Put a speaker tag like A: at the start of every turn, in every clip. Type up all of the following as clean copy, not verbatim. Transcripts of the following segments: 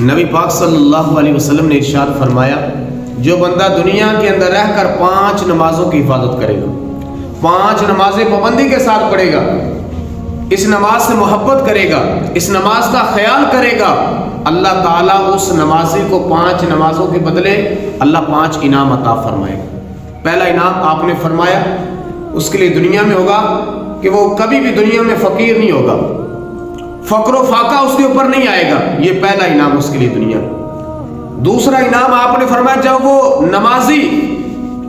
A: نبی پاک صلی اللہ علیہ وسلم نے ارشاد فرمایا، جو بندہ دنیا کے اندر رہ کر 5 نمازوں کی حفاظت کرے گا، 5 نمازیں پابندی کے ساتھ پڑھے گا، اس نماز سے محبت کرے گا، اس نماز کا خیال کرے گا، اللہ تعالیٰ اس نمازی کو 5 نمازوں کے بدلے اللہ 5 انعام عطا فرمائے گا۔ پہلا انعام آپ نے فرمایا اس کے لیے دنیا میں ہوگا کہ وہ کبھی بھی دنیا میں فقیر نہیں ہوگا، فقر و فاقہ اس کے اوپر نہیں آئے گا، یہ پہلا انعام اس کے لیے دنیا۔ دوسرا انعام آپ نے فرمایا جب وہ نمازی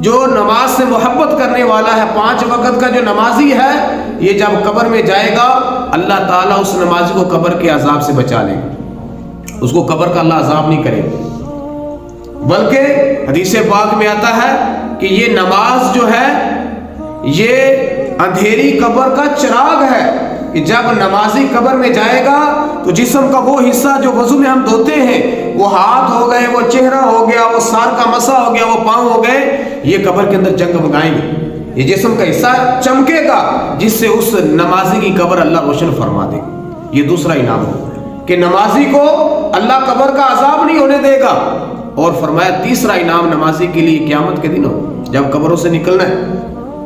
A: جو نماز سے محبت کرنے والا ہے، 5 وقت کا جو نمازی ہے، یہ جب قبر میں جائے گا اللہ تعالیٰ اس نمازی کو قبر کے عذاب سے بچا لے گا، اس کو قبر کا اللہ عذاب نہیں کرے گا، بلکہ حدیث پاک میں آتا ہے کہ یہ نماز جو ہے یہ اندھیری قبر کا چراغ ہے، کہ جب نمازی قبر میں جائے گا تو جسم کا وہ حصہ جو وضو میں ہم دھوتے ہیں، وہ ہاتھ ہو گئے، وہ چہرہ ہو گیا، وہ سار کا مسا ہو گیا، وہ پاؤں ہو گئے، یہ قبر کے اندر جگمگائیں گے، یہ جسم کا حصہ چمکے گا، جس سے اس نمازی کی قبر اللہ روشن فرما دے گا۔ یہ دوسرا انعام ہو کہ نمازی کو اللہ قبر کا عذاب نہیں ہونے دے گا۔ اور فرمایا تیسرا انعام نمازی کے لیے قیامت کے دن ہو، جب قبروں سے نکلنا ہے،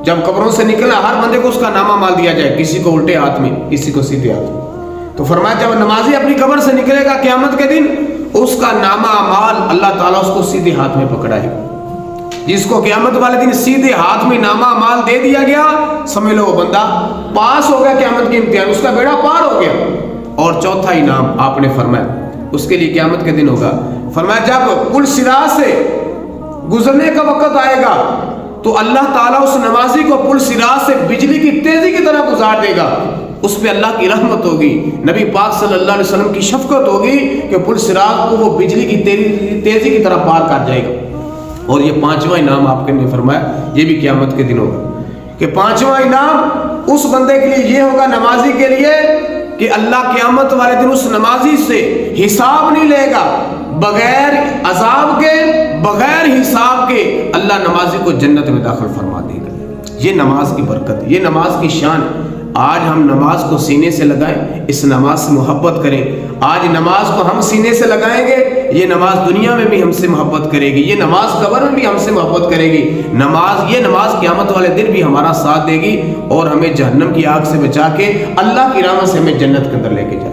A: جب قبروں سے نکلنا، ہر بندے کو اس کا نامہ مال دیا جائے، کسی کو الٹے ہاتھ میں، کسی کو سیدھے ہاتھ میں۔ تو فرمایا جب نمازی اپنی قبر سے نکلے گا قیامت کے دن، اس کا نامہ مال اللہ تعالیٰ اس کو سیدھے ہاتھ میں پکڑائے گا۔ جس کو قیامت والے دن سیدھے ہاتھ میں نامہ مال دے دیا گیا، سمجھ لو وہ بندہ پاس ہو گیا قیامت کے امتحان، اس کا بیڑا پار ہو گیا۔ اور چوتھا انعام آپ نے فرمایا اس کے لیے قیامت کے دن ہوگا، فرمایا جب پل صراط سے گزرنے کا وقت آئے گا تو اللہ تعالیٰ اس نمازی کو پل صراط سے بجلی کی تیزی کی طرح گزار دے گا، اس پہ اللہ کی رحمت ہوگی، نبی پاک صلی اللہ علیہ وسلم کی شفقت ہوگی کہ پل صراط کو وہ بجلی کی تیزی کی طرح پار کر جائے گا۔ اور یہ 5واں انعام آپ نے فرمایا یہ بھی قیامت کے دن ہوگا، کہ 5واں انعام اس بندے کے لیے یہ ہوگا، نمازی کے لیے، کہ اللہ قیامت والے دن اس نمازی سے حساب نہیں لے گا، بغیر عذاب کے، بغیر حساب کے اللہ نمازی کو جنت میں داخل فرما دے گا۔ یہ نماز کی برکت، یہ نماز کی شان۔ آج ہم نماز کو سینے سے لگائیں، اس نماز سے محبت کریں۔ آج نماز کو ہم سینے سے لگائیں گے، یہ نماز دنیا میں بھی ہم سے محبت کرے گی، یہ نماز قبر میں بھی ہم سے محبت کرے گی، یہ نماز قیامت والے دن بھی ہمارا ساتھ دے گی اور ہمیں جہنم کی آگ سے بچا کے اللہ کی رحمت سے ہمیں جنت کے اندر لے کے جائے گی۔